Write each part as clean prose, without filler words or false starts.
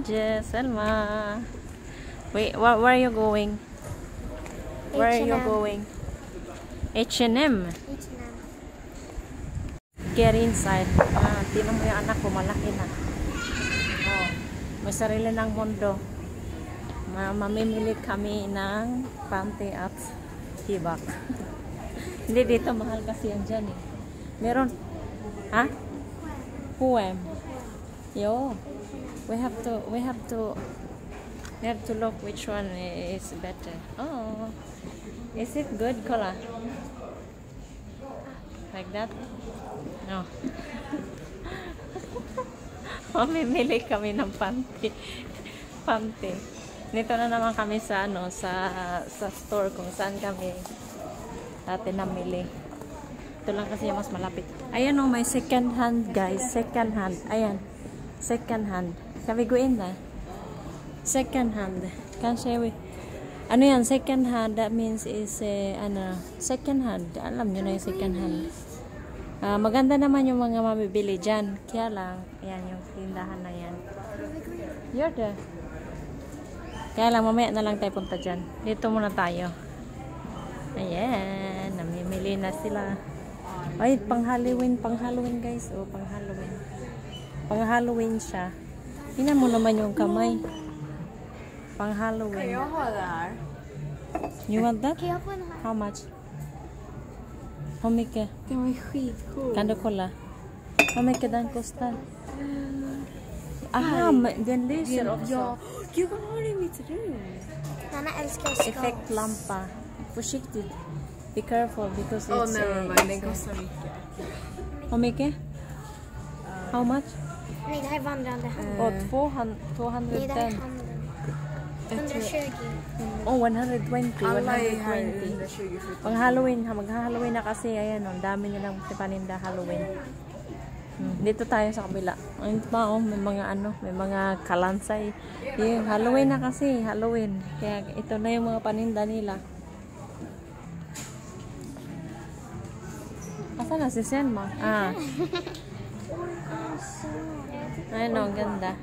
gorgeous, Selma. Wait, where are you going? Where are you going? H&M. Get inside. Tinan mo yung anak ko, malaki na. Oh, may sarili ng mundo. Mamimili kami ng panty at tibak. Hindi dito, mahal kasi yan dyan eh. Meron, ha? Poem. Yo, we have to look which one is better. Oh, is it good, Kola? Like that? No. Mamimili kami ng panty. Panty. Nito na naman kami sa sa store kung saan kami dati namili. Ito lang kasi yung mas malapit. Ayan oh, may second hand guys. Second hand. Ayan. Second hand. Can we go in na? Second hand. Can say we. Ano yan? Second hand. That means is second hand. Alam nyo na yung second hand. Maganda naman yung mga mamibili dyan. Kaya lang, ayan yung tindahan na yan. You're there. Kaya lang, mamaya na lang tayo punta dyan. Dito muna tayo. Ayan. Namimili na sila. Ay, pang-Halloween guys. Oh, pang-Halloween. Pang-Halloween siya. Tingnan mo naman yung kamay. Pang-Halloween. You want that? How much? How mycket? Den var skitcool. Kan du kolla? How mycket den kostar? Aha, den lyser också. Ja, jag kan ha det i mitt rum. Nanna älskar skål. Effektlampa. Försiktigt. Be careful because it's... Oh, never mind. Den kostar mycket. How mycket? How much? Nej, det här är vandrande hand. Oh, Nej, det här är 210. handen. 120. Oh, 120. Alla är här 120. 120 för Pang Halloween, mag-Halloween na kasi. Ayan, ang dami nilang paninda Halloween. Dito tayo sa kabila. Ayun pa, oh, may mga may mga kalansay. Yung Halloween na kasi, Halloween. Kaya ito na yung mga paninda nila. Asa na si Selma? Ayun, oh, ganda.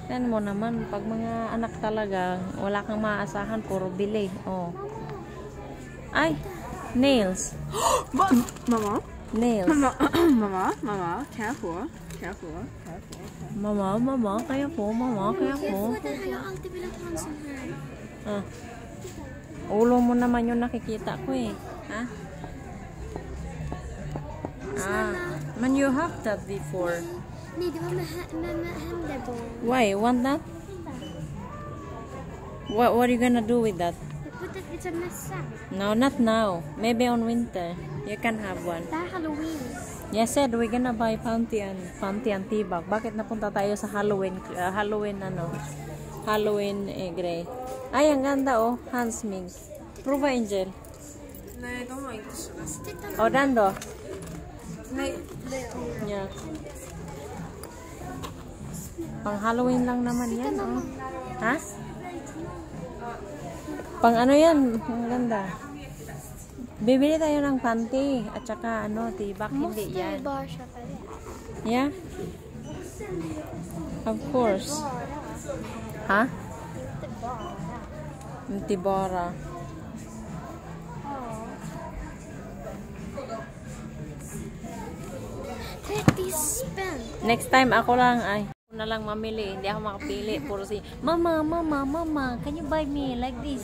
Yan mo naman, pag mga anak talaga, wala kang maaasahan, puro bili. Oh. Ay, nails. Mamma? Nails. Mamma, kan jag få? Mamma, kaya po, mama, kaya po. Den här, jag har alltid velat ha en sån här. Ulo mo naman yung nakikita ko eh. Ha? Man, you have that before. Nej, det var med händer på. Why? You want that? What are you gonna do with that? Jag put it, it's a mössa. No, not now. Maybe on winter. You can have one. Det här är Halloween. Yes, said we're gonna buy panty and tibak. Bakit napunta tayo sa Halloween? Halloween gray. Ay, ang ganda oh. Hands mix. Prova, Angel. Nej, de var inte så läskiga. Oh, den då? Nej, Yeah. Pang Halloween lang naman yan, oh. Ha? Pang ano yan? Ang ganda. Bibili tayo ng panty at saka tibak, hindi Måste yan. du bara köpa det? Yeah? Of course. Ha? Inte bara. Next time ako lang ako na lang mamili, hindi ako makapili. Puro si mama, can you buy me like this.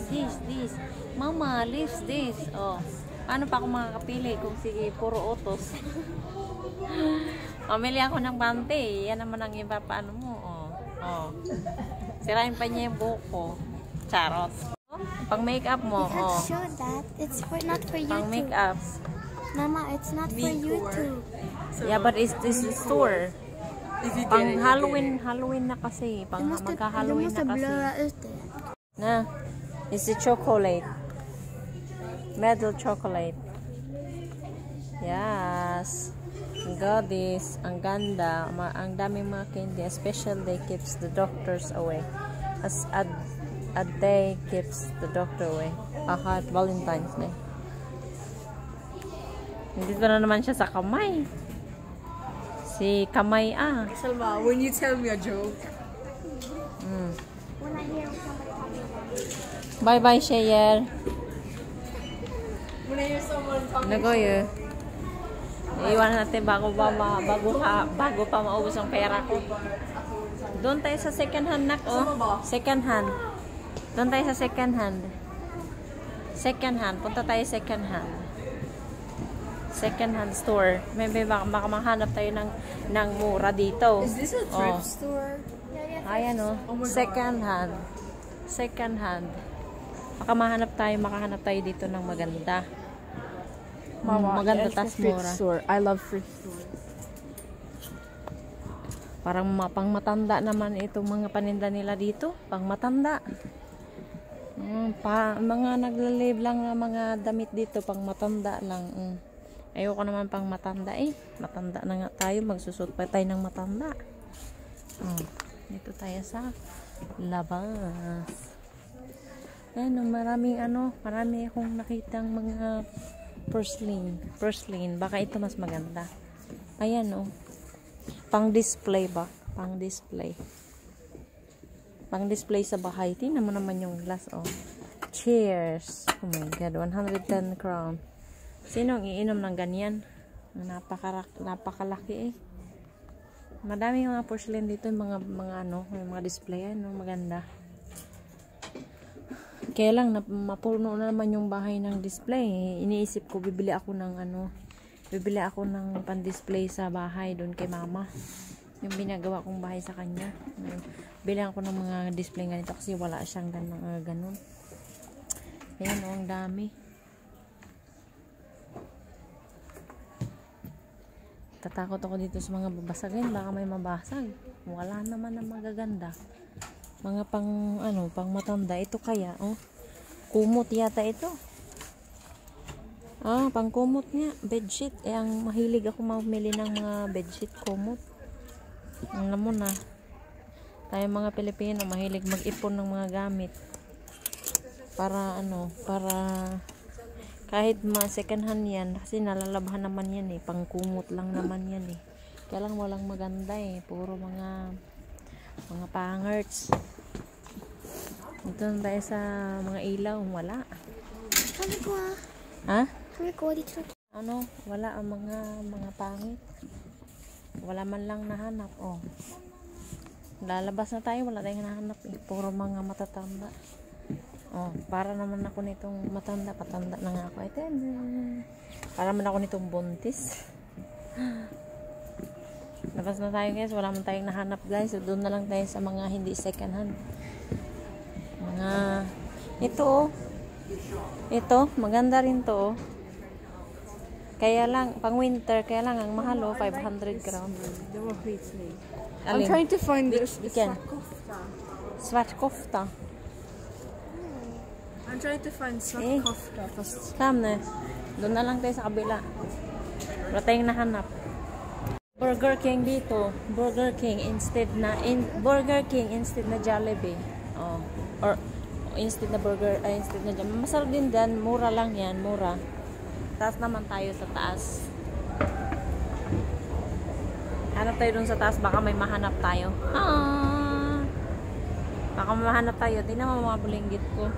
Mama, leaves this. Oh. Paano pa ako makakapili kung sige puro utos? Mamili ako ng panty. Yan naman ang iba paano mo. Oh. Sirain pa niya yung buhok ko. Charot. Pang makeup mo. You can't show that. It's not for YouTube. Pang makeup. Mama, it's not for YouTube. Yeah, but this is store. Pang Halloween na kasi. Pang magka-Halloween na kasi. Na, it's the chocolate. Metal chocolate. Yes. God is, ang ganda. Ang daming mga candy. A special day keeps the doctors away. As a day keeps the doctor away. At Valentine's Day. Dito na naman siya sa kamay. Si kamay Selma, when you tell me a joke, When I hear somebody talking about it. Bye-bye, Sheyer. When I hear someone talking Nagoy. Iiwan natin bago pa maubos ang pera ko. Doon tayo sa second hand, nak, oh. Second hand. Doon tayo sa second hand. Second hand. Punta tayo second hand. Second hand store. Maybe baka mahanap tayo ng mura dito. Is this a thrift store? Ayan, oh. Second hand. Second hand. Baka makahanap tayo dito ng maganda. Maganda tas mura. I love thrift stores. Parang pang matanda naman itong mga paninda nila dito. Pang matanda. Mga naglalib lang na mga damit dito. Pang matanda lang. Ayoko naman pang matanda eh. Matanda na nga tayo. Magsusot pa tayo ng matanda. Dito tayo sa labas. Ayan, marami akong nakitang mga porcelain. Baka ito mas maganda. Ayan, oh. Pang display ba? Pang display sa bahay. Tingnan mo naman yung glass, oh. Cheers. Oh my God, 110 crown. Sino ang iinom ng ganyan? Napakalaki eh. Madami mga porcelain dito, mga display, maganda. Kaya lang mapuno na naman yung bahay ng display. Iniisip ko bibili ako ng pan-display sa bahay doon kay mama. Yung binagawa kong bahay sa kanya. Bilang ako ng mga display ganito kasi wala siyang ganun. Ayan, ang dami. Tatakot ako dito sa mga babasagin. Baka may mabasag. Wala naman na magaganda. Mga pang matanda. Ito kaya, oh. Kumot yata ito. Pang kumot niya. Bedsheet. Ang mahilig ako mamili ng mga bedsheet kumot. Alam mo na. Tayo mga Pilipino, mahilig mag-ipon ng mga gamit. Para kahit second hand yan, kasi nalalabhan naman yan eh. Pang kumot lang naman yan eh. Kaya lang walang maganda eh. Puro mga pangerts. Dito na tayo sa mga ilaw. Wala. Ha? Wala ang mga pangit. Wala man lang nahanap. Oh. Lalabas na tayo. Wala tayong nahanap eh. Puro mga matatanda. Oh, para naman ako nitong matanda. Patanda na nga ako. Para naman ako nitong buntis. Labas na tayo guys. Wala man tayong nahanap guys. So, doon na lang tayo sa mga hindi second hand. Ito, maganda rin to. Kaya lang, pang winter, kaya lang ang mahal 500 grams. I'm trying to find this Svartkofta. I'm trying to find Svartkofta. Come na. Doon na lang tayo sa kabila. Wala tayong nahanap. Burger King dito. Burger King instead na Jollibee. Oh. Or instead na Jollibee. Masarap din dyan. Mura lang yan. Mura. Taas naman tayo sa taas. Hanap tayo dun sa taas. Baka may mahanap tayo. Baka may mahanap tayo. Tingnan mo mga bulinggit ko.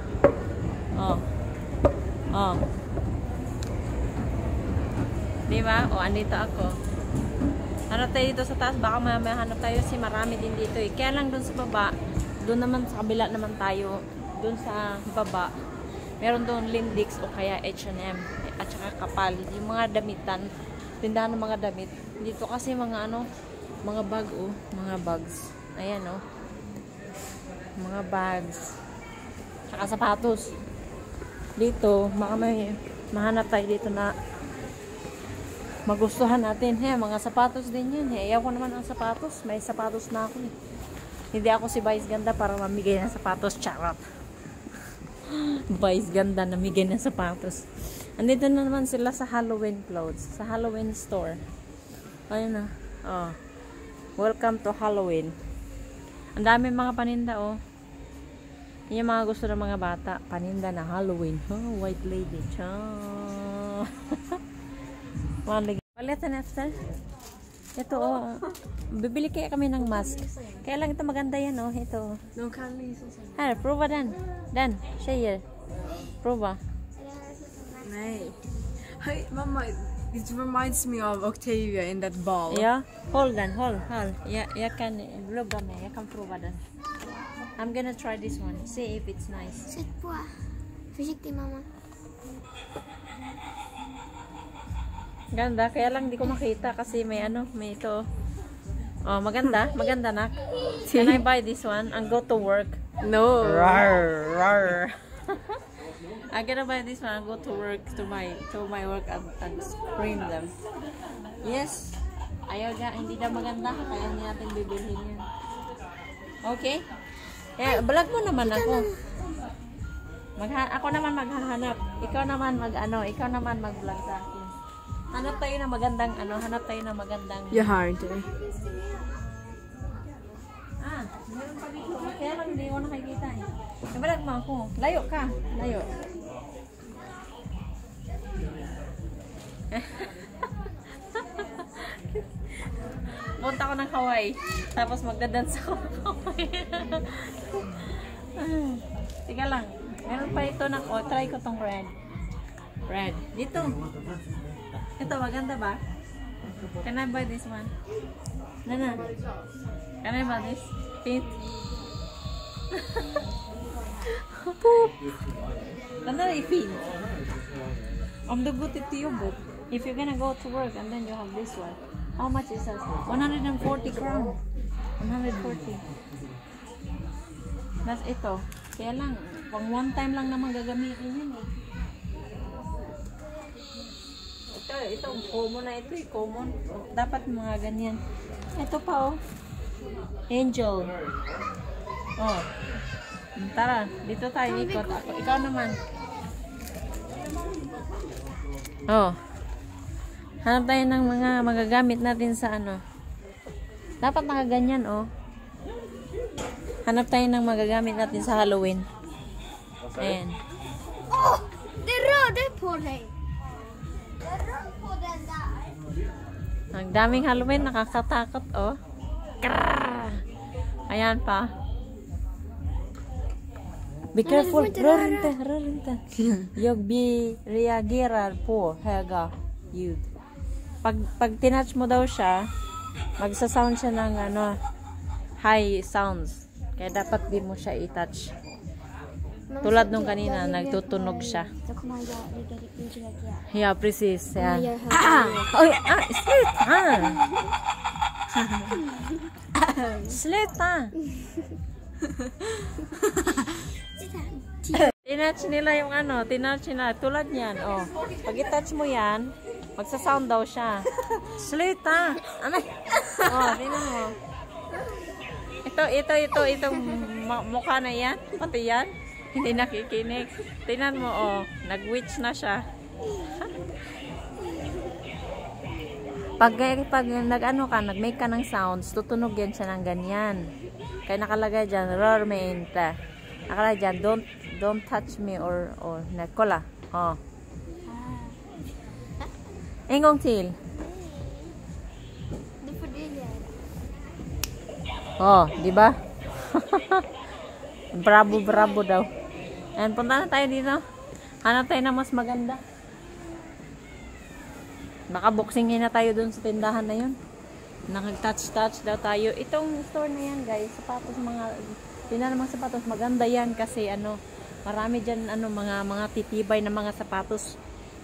Diba? Andito ako. Hanap tayo dito sa taas. Baka may mahanap tayo. Kasi marami din dito eh. Kaya lang dun sa baba. Dun naman sa kabila naman tayo. Dun sa baba. Meron doon Lindix o kaya H&M at saka Kapal. Yung mga damitan. Tindahan ng mga damit. Dito kasi mga mga bag mga bags. Ayan mga bags. Saka sapatos. Dito, baka may mahanap tayo dito na magustuhan natin. Mga sapatos din yan. Ayaw ko naman ang sapatos. May sapatos na ako eh. Hindi ako si Vice Ganda para mamigay ng sapatos. Charot. Vice Ganda namigay ng sapatos. Andito na naman sila sa Halloween clothes. Sa Halloween store. Ayun na. Welcome to Halloween. Ang dami mga paninda Yung mga gusto ng mga bata. Paninda na Halloween. White lady. Palitan after. Ito, oh. Bibili kaya kami ng mask. Kaya lang ito maganda yan, oh. Ito. No, can't we use this? Här, prova den. Den, tjejer. Prova. Nej. Hey, Mama, it reminds me of Octavia in that ball. Ja, hold den, hold. Jag kan lugga mig, jag kan prova den. I'm gonna try this one. See if it's nice. Sätt på. Försiktig mamma. Ganda, kaya lang di ko makita kasi may ano, may ito. Oh, maganda, maganda na. Can I buy this one and go to work? No. Rar, rar. I'm gonna buy this one and go to work to my work and scream them. Yes. Ayaw ga, hindi na maganda kaya hindi natin bibilhin yan. Okay? Eh, vlog mo naman ako. Ako naman maghahanap. Ikaw naman ikaw naman mag-vlog sa akin. Hanap tayo ng magandang You're hard. Meron pa dito. Kaya lang hindi ko nakikita eh. Nabalag mo ako. Layo ka. Layo. Punta ko ng Hawaii. Tapos magdadance ako ng Hawaii. Tiga lang. Meron pa ito na try ko tong red. Red. Dito. Ito, maganda ba? Can I buy this one? Nana. Can I buy this? Pink. Poop. Ganda na i-pink. Om du går till jobbet. If you're gonna go to work and then you have this one. How much is that? 140 crown. 140. That's ito. Kaya lang, pang one time lang naman gagamitin yun eh. Ito, common na ito eh, common. Dapat mga ganyan. Ito pa oh. Angel. Oh. Tara, dito tayo ikot. Ikaw naman. Oh. Hanap tayo ng mga magagamit natin sa ano. Dapat nakaganyan oh. Hanap tayo ng magagamit natin sa Halloween. Ayan. Åh! Det rörde på dig! Jag rör på den där. Ang daming Halloween, nakakatakot oh. Krrrr. Ayan pa. Be careful, rör inte. Jag reagerar på höga ljud. Pag tinouch mo daw siya, magsa-sound siya ng ano, high sounds. Kaya dapat di mo siya i-touch. Tulad nung kanina, nagtutunog siya. Yeah, precis. Yeah. Sluta! Sluta! Tinouch nila yung ano, tinouch nila. Tulad yan, oh. Pag i-touch mo yan, magsa-sound daw siya. Sluta! Ano? Oh, tingnan mo. Itong mukha na yan. Pati yan. Hindi nakikinig. Tingnan mo, oh. Nag-witch na siya. Pag nag-ano ka, nag-make ka ng sounds, tutunog yan siya ng ganyan. Kaya nakalagay dyan, rör me inte. Nakalagay dyan, don't touch me or kolla. Oh. En gång till. Det får du göra. Oh, di ba? Bravo daw. Ayan, punta na tayo dito. Hanap tayo na mas maganda. Baka boxingin na tayo dun sa tindahan na yun. Nakag-touch daw tayo. Itong store na yan, guys, sapatos, tingnan namang sapatos, maganda yan kasi ano, marami dyan ano, mga titibay na mga sapatos.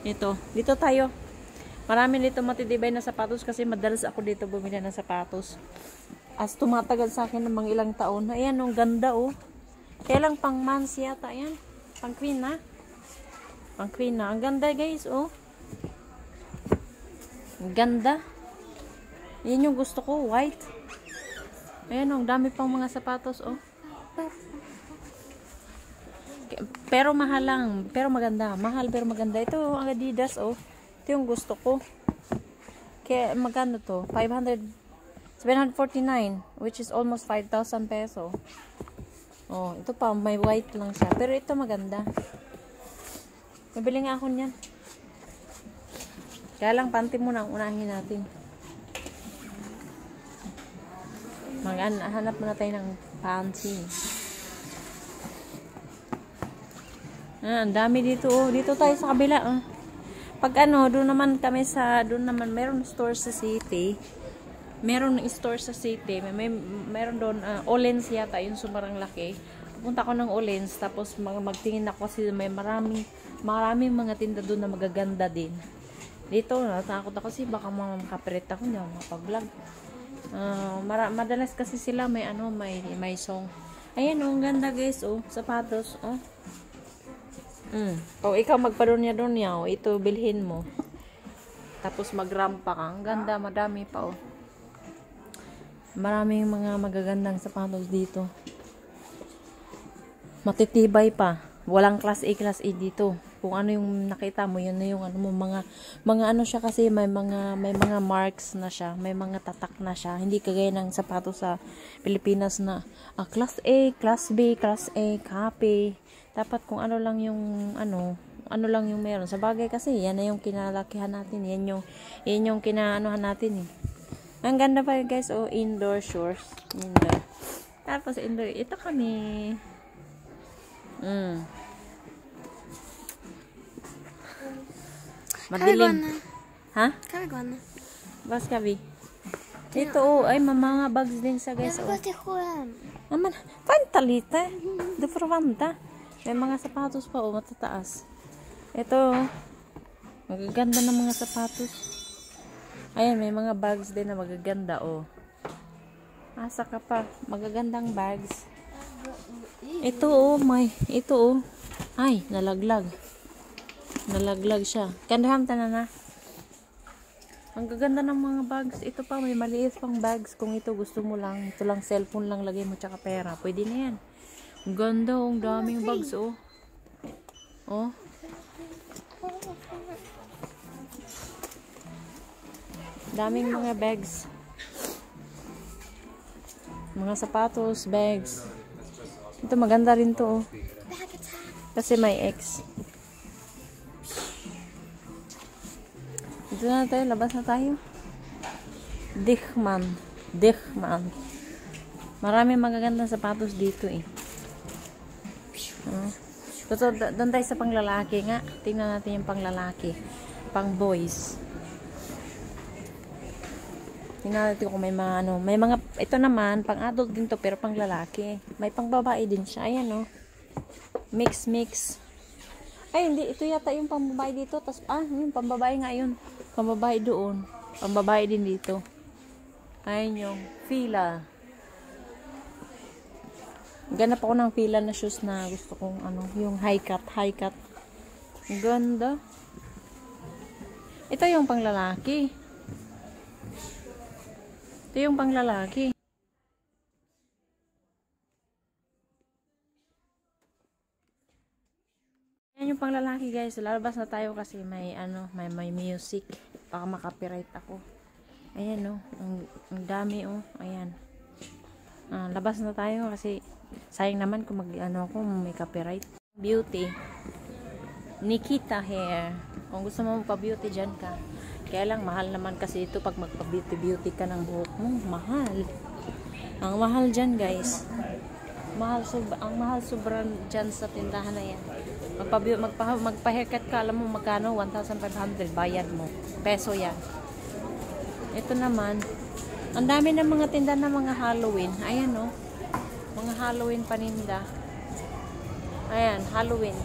Dito tayo. Marami dito matitibay na sapatos kasi madalas ako dito bumili ng sapatos. As tumatagal sa akin ng mga ilang taon. Ayan, ang ganda oh. Kaya lang pang mans yata yan. Pang queen na. Pang queen na. Ang ganda guys oh. Ang ganda. Yan yung gusto ko, white. Ayan oh, dami pang mga sapatos oh. Pero mahal lang, pero maganda. Mahal pero maganda. Ito ang Adidas oh. Ito yung gusto ko. Kaya magkano to? 749, which is almost 5,000 peso. Oh, ito pa may white lang siya. Pero ito maganda. Mabili nga ako niyan. Kaya lang panty muna ang unahin natin. Hanap muna tayo ng panty. Ang dami dito, oh. Dito tayo sa kabila, oh. Pag doon naman meron store sa city. Meron store sa city. Meron doon, Olens yata, yung sumarang laki. Pupunta ko ng Olens, tapos magtingin ako kasi may maraming mga tinda doon na magaganda din. Dito, natakot ako kasi baka makapirit ako, hindi ako makapag-vlog. Madalas kasi sila may song. Ayan, oh, ang ganda guys, oh, sapatos, oh. Kung ikaw magpadunya oh, ito bilhin mo. Tapos magrampa ka. Ang ganda, madami pa, oh. Maraming mga magagandang sapatos dito. Matitibay pa. Walang class A dito. Kung ano yung nakita mo, yun na yung mga siya kasi may mga marks na siya, may mga tatak na siya. Hindi kagaya ng sapatos sa Pilipinas na class A, class B, class A, copy. Dapat kung ano lang yung meron. Sa bagay kasi yan na yung kinalakihan natin. Yan yung kinaanohan natin, eh. Ang ganda pa guys, oh, indoor shorts. Indoor. Tapos indoor, ito kami. Madilim. Ha? Bas kabi. Ito, oh, ay mga bags din sa guys, oh. Naman, pantalita. Dufrovanta. May mga sapatos pa, oh, matataas. Ito, magaganda ng mga sapatos. Ayan, may mga bags din na magaganda, oh. Asa ka pa, magagandang bags. Ito, oh, ito, oh. Ay, nalaglag. Nalaglag siya. Kandahan na. Ang gaganda ng mga bags. Ito pa, may maliit pang bags. Kung ito gusto mo lang, ito lang cellphone lang lagay mo tsaka pera. Pwede na yan. Ang ganda, oh, ang daming bags, oh. Oh. Daming mga bags. Mga sapatos, bags. Ito maganda rin to, oh. Kasi may X. Dito na tayo, labas na tayo. Dichman. Maraming magagandang sapatos dito, eh. Doon tayo sa panglalaki nga. Tingnan natin yung panglalaki. Pang boys. Tingnan natin kung may mga, ito naman, pang adult din to, pero pang lalaki. May pang babae din siya. Ayan, oh. Mix. Ay, hindi. Ito yata yung pang babae dito. Tas, yung pang babae nga yun. Pang babae doon. Pang babae din dito. Ayan yung fila. Ganap ako ng fila na shoes na gusto kong, yung high cut. Ganda. Ito yung pang lalaki. Ito yung panglalaki. Yan yung panglalaki guys. Lalabas na tayo kasi may music. Baka makapiright ako. Ayan, oh. Ang dami, oh. Ayan. Labas na tayo kasi sayang naman kung may copyright. Beauty. Nikita Hair. Kung gusto mo pa-beauty dyan ka. Kaya lang, mahal naman kasi ito pag magpa-beauty ka ng buhok mo. Mahal. Ang mahal dyan, guys. Ang mahal sobrang dyan sa tindahan na yan. Magpa-haircut ka, alam mo magkano? 1,500 bayad mo. Peso yan. Ito naman, ang dami ng mga tinda na mga Halloween. Ayan, oh. Mga Halloween paninda. Ayan, Halloween.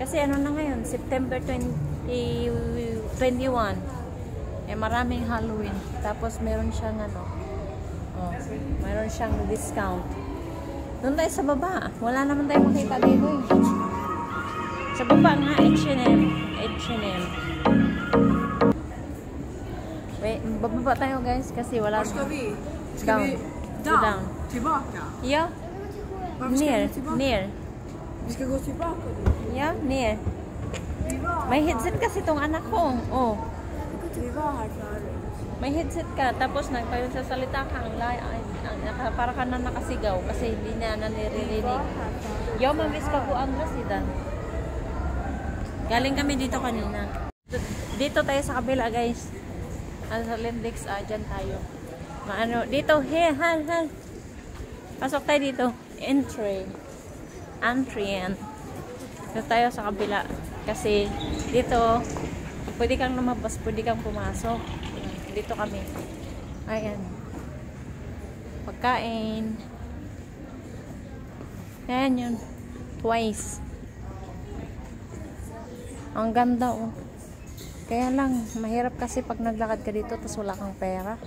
Kasi na ngayon? September 21. Maraming Halloween. Tapos meron siyang meron siyang discount. Doon tayo sa baba. Wala naman tayo makita dito, eh. Sa baba nga, H&M. Wait, bababa tayo guys kasi wala. Down. Tillbaka. Ja. Ner. Vi ska gå tillbaka. Ja, ner. May headset kasi tong anak ko. Oh. May headset ka, tapos nagsasalita ka, para ka na nakasigaw kasi hindi na nanirinig. Yo, mamiss pa po ang rasidan. Galing kami dito kanina. Dito tayo sa kabila, guys. Sa Lindex, dyan tayo. Dito, hal. Pasok tayo dito. Entry. Entryan. Dito tayo sa kabila. Kasi dito, pwede kang lumabas, pwede kang pumasok. Dito kami. Ayan. Pagkain. Ayan yun. Twice. Ang ganda oh. Kaya lang, mahirap kasi pag naglakad ka dito tapos wala kang pera.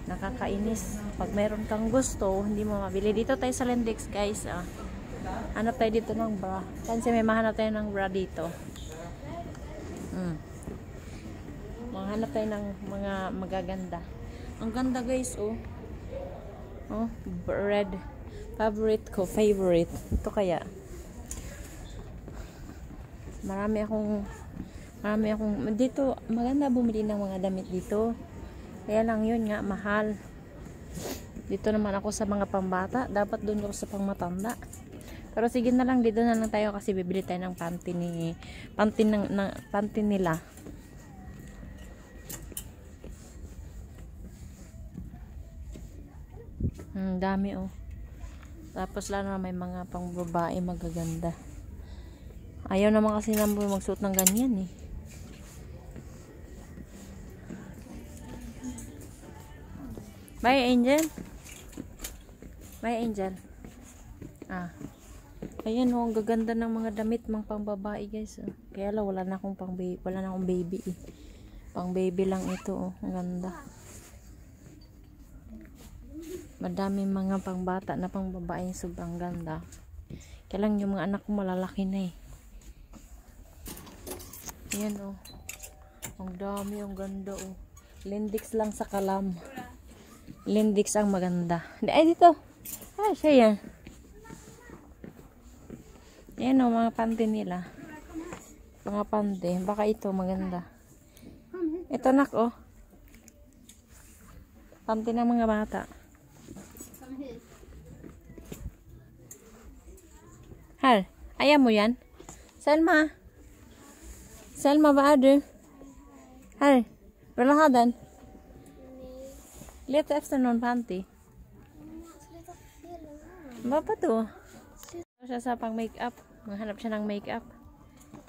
Nakakainis. Pag meron kang gusto, hindi mo mabili. Dito tayo sa Lindex, guys. Hanap tayo dito ng bra. Kasi may mahanap tayo ng bra dito. Mahanap tayo ng mga magaganda. Ang ganda, guys, oh. Oh, red. Favorite ko. Favorite. Ito kaya. Marami akong dito, maganda bumili ng mga damit dito. Kaya lang yun nga, mahal. Dito naman ako sa mga pambata. Dapat doon ako sa pangmatanda. Pero sige na lang, dito na lang tayo kasi bibili tayo ng panty nila. Dami oh. Tapos lalo na may mga pang babae magaganda. Ayaw naman kasi naman magsuot ng ganyan eh. Bye, Angel. Bye, Angel. Ayan oh, ang gaganda ng mga damit mga pangbabae, guys. Kaya lang wala na akong baby eh. Pang baby lang ito oh, ang ganda. Madami mga pangbata na pangbabae sobrang ganda. Kaya lang yung mga anak ko malalaki na eh. Ayan oh. Ang dami, ang ganda oh. Lindex lang sa Kalam. Lindex ang maganda. Ay, dito. Siya yan. Ayan o, mga panty nila. Mga panty. Baka ito, maganda. Ito, nak, oh. Panty ng mga bata. Hal, ayaw mo yan? Selma. Selma, ba adu? Hal, berlahadan. Lite efter någon panty. Vad pa to? Siya sa pang makeup. Maghanap siya ng makeup.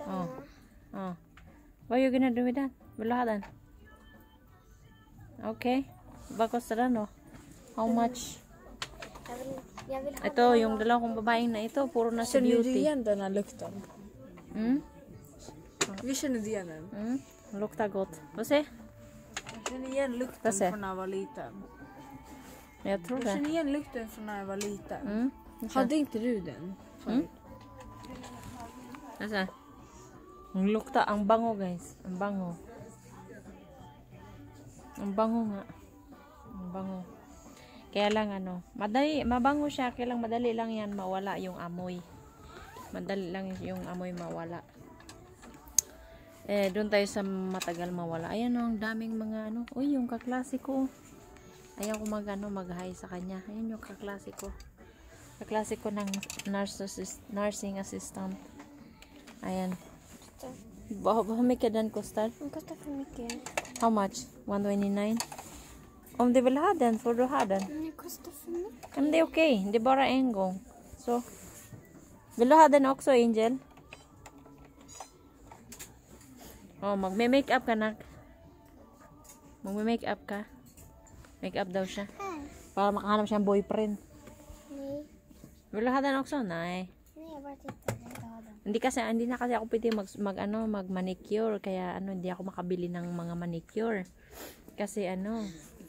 Oh. What are you gonna do with that? Bulahadan. Okay. Bakos na no? How much? Ito, yung dalawang babaeng na ito, puro na si beauty. Känner du igen den här lukten? Vi känner igen den. Luktar gott. Vad säger? Jag känner igen lukten från när jag var liten. Jag tror Jag det. känner igen lukten från när jag var liten. Hade inte du den? Nasa? Ang lukta, ang bango guys. Ang bango. Ang bango nga. Ang bango. Kaya lang ano, mabango siya. Kaya lang madali lang yan mawala yung amoy. Madali lang yung amoy mawala. Doon tayo sa matagal mawala. Ayan o, ang daming mga ano. Uy, yung kaklasiko. Ayaw ko mag-hi sa kanya. Ayan yung kaklasiko. Kaklasiko ng nursing assistant. Ayan. Hur mycket den kostar? Den kostar för mycket. How much? 129? Om du vill ha den, får du ha den. Den kostar för mycket. Men det är okej. Det är bara en gång. Så. Vill du ha den också, Angel? Oh, magme-makeup ka na. Magme-makeup ka. Makeup daw siya. Para makahanap siyang boyfriend. Nej. Vill du ha den också? Nej. Nej, jag bara tittar. Jag vill inte ha den. Hindi na kasi ako pwede mag manicure, kaya hindi ako makabili ng mga manicure. Kasi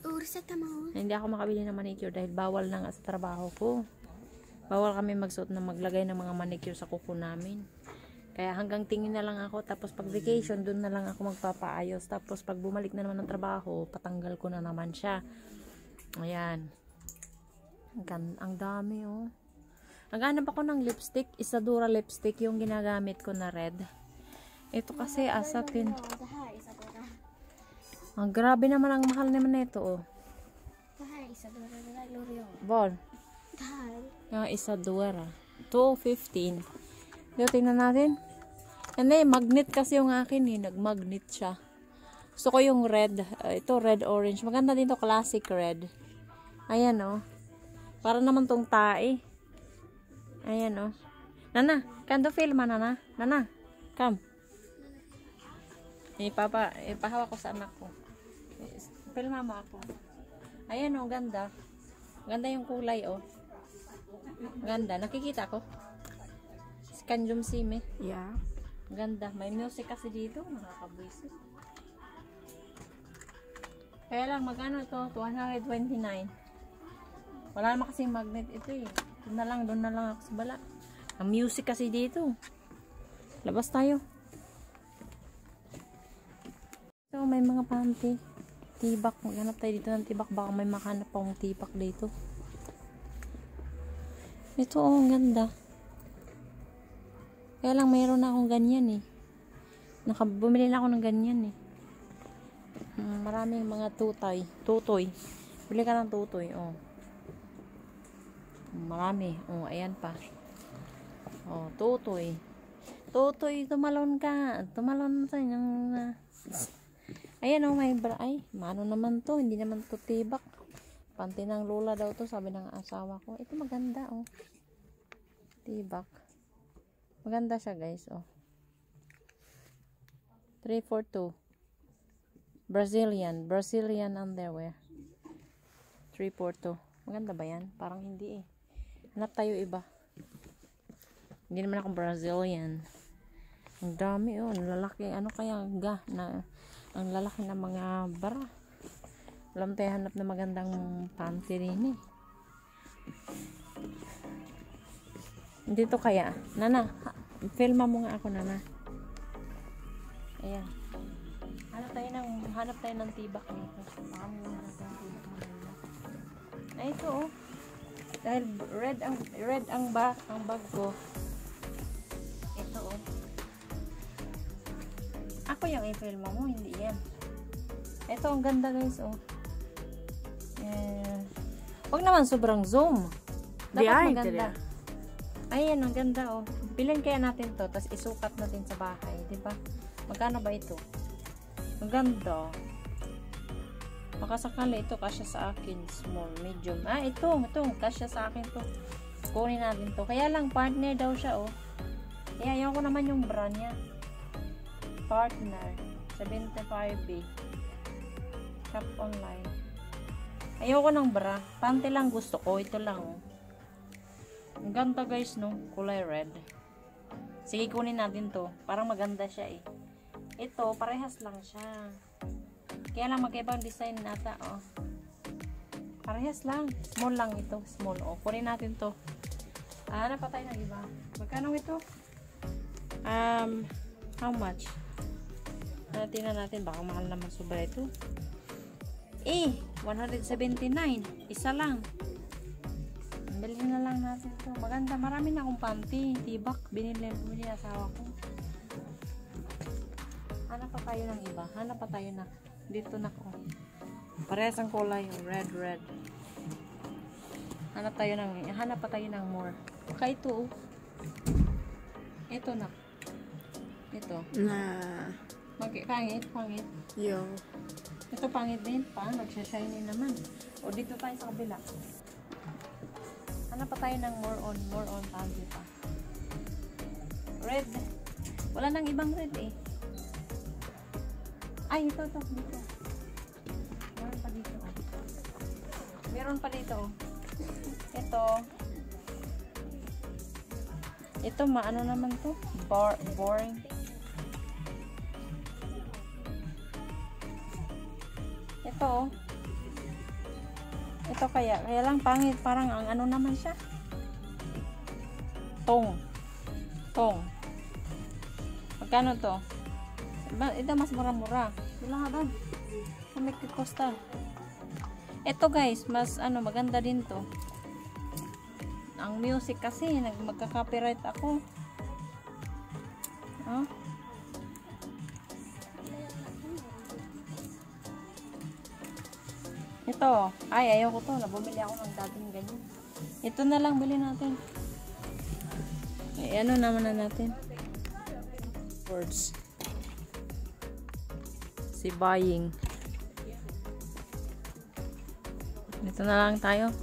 Ursäkta mamma. hindi ako makabili ng manicure dahil bawal na nga sa trabaho ko. Bawal kami magsuot na maglagay ng mga manicure sa kuko namin. Kaya hanggang tingin na lang ako, tapos pag vacation doon na lang ako magpapaayos. Tapos pag bumalik na naman ng trabaho, patanggal ko na naman siya. Ayan. Ang dami oh. Naghanap ako ng lipstick, Isadora lipstick, yung ginagamit ko na red. Ito kasi asapin. Det här är Isadora. Ang grabe naman ang mahal naman nito oh. Det här är Isadora. Det där är L'Oreal. Ball. Det här. Yung Isadora. 215. Dito tingnan natin. Magnet kasi yung akin eh. Nag-magnet siya. Gusto ko yung red. Ito red orange. Maganda din to, classic red. Ayan oh. Para naman tong tae. Ayan, oh. Nana, can do film, Nana? Nana, come. Ipahawa ko sa anak ko. Filma mo ako. Ayan, oh, ganda. Ganda yung kulay, oh. Ganda. Nakikita ko. Can you see me? Yeah. Ganda. May music kasi dito. Nakakabwisit. Kaya lang, magkano ito? 229. Wala naman kasing magnet ito eh. Doon na lang ako sa bala. Ang music kasi dito. Labas tayo. So, may mga panty. Tibak. Maghanap tayo dito ng tibak. Baka may makahanap akong tibak dito. Ito, oh, ang ganda. Kaya lang, mayroon na akong ganyan eh. Bumili na ako ng ganyan eh. Maraming mga tutoy. Bili ka ng tutoy, oh. Marami. Oh, ayan pa. Oh, tutoy. Tutoy, tumalon ka. Tumalon sa inyong... Ayan, oh, may bra. Ay, mano naman to. Hindi naman to tibak. Panty ng lola daw to, sabi ng asawa ko. Ito maganda, oh. Tibak. Maganda siya, guys, oh. 342. Brazilian underwear. 342. Maganda ba yan? Parang hindi eh. Hanap tayo iba. Hindi naman ako Brazilian. Ang dami, oh. Ang lalaki. Ano kaya ang lalaki ng mga bra. Alam tayo hanap na magandang panty rin eh. Dito kaya. Nana, filma mo nga ako, Nana. Ayan. Hanap tayo ng tibak nito. Baka mo hanap ng tibak maganda. Ay, ito oh. Dahil red ang bag ko. Ito oh. Ako yung i-filma mo, hindi yan. Ito ang ganda, guys, oh. Huwag naman sobrang zoom. Dapat maganda. Ayan, ang ganda, oh. Bilhin kaya natin to, tapos isukat natin sa bahay, diba? Magkano ba ito? Ang ganda. Baka sakali ito, kasya sa akin. Small, medium. Ito, kasya sa akin to. Kunin natin to. Kaya lang, partner daw siya, oh. Kaya ayaw ko naman yung brand niya. Partner. 75B. Shop online. Ayaw ko ng bra. Panty lang gusto ko. Ito lang, oh. Ang ganda, guys, no? Kulay red. Sige, kunin natin to. Parang maganda siya, eh. Ito, parehas lang siya. Kaya lang magkaibang design nata, oh. Parehas lang. Small lang ito. Small, oh. Kunin natin to. Hanap pa tayo ng iba. Magkano ito? How much? Tingnan natin. Baka mahal naman sobra ito. 179. Isa lang. Bilhin na lang natin to. Maganda. Marami na akong panty. Tibak. Binili asawa ko. Hanap pa tayo ng iba. Hanap pa tayo na. Dito na ko. Parehas ang kulay. Red. Hanap pa tayo ng more. Baka ito, oh. Ito na. Ito. Pangit. Yo. Ito pangit din. Nagsashiny naman. O dito tayo sa kabila. Hanap pa tayo ng more on panty pa. Red. Wala nang ibang red eh. Ay, ito. Dito. Meron pa dito. Ito, maano naman to? Boring. Ito, oh. Ito kaya lang pangit. Parang ang ano naman siya. Tong. Magkano to? Ito mas mura-mura. Wala nga ba? Kumikit costa. Ito guys, mas maganda din to. Ang music kasi, magka-copyright ako. Ito. Ay, ayaw ko to. Nabumili ako ng dating ganyan. Ito na lang bilhin natin. Ay, naman na natin. Words. Si buying. Ito na lang tayo.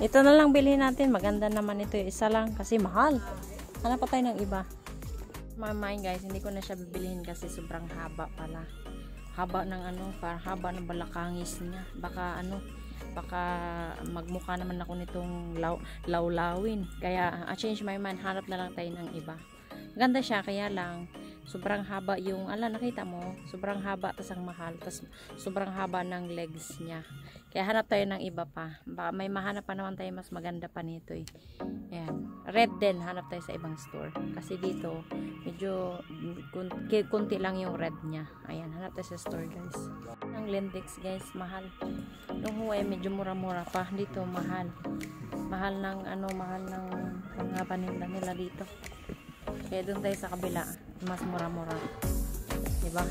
Ito na lang bilhin natin. Maganda naman ito. Isa lang kasi mahal. Hanap pa tayo ng iba. My mind guys, hindi ko na siya bibilihin kasi sobrang haba pala. Haba ng ano, parang haba ng balakangis niya. Baka magmukha naman ako nitong lawlawin. Kaya I change my mind. Hanap na lang tayo ng iba. Ganda siya, kaya lang sobrang haba yung, nakita mo, sobrang haba, tas ang mahal, tas sobrang haba ng legs niya. Kaya hanap tayo ng iba pa. Baka may mahanap pa naman tayo mas maganda pa nito eh. Ayan. Red din, hanap tayo sa ibang store. Kasi dito, medyo kunti lang yung red niya. Ayan, hanap tayo sa store guys. Ang Lindex guys, mahal. Nung Huway, medyo mura-mura pa. Dito, mahal. Mahal ng mga paninda nila dito. Kaya doon tayo sa kabila, mas mura-mura. Diba?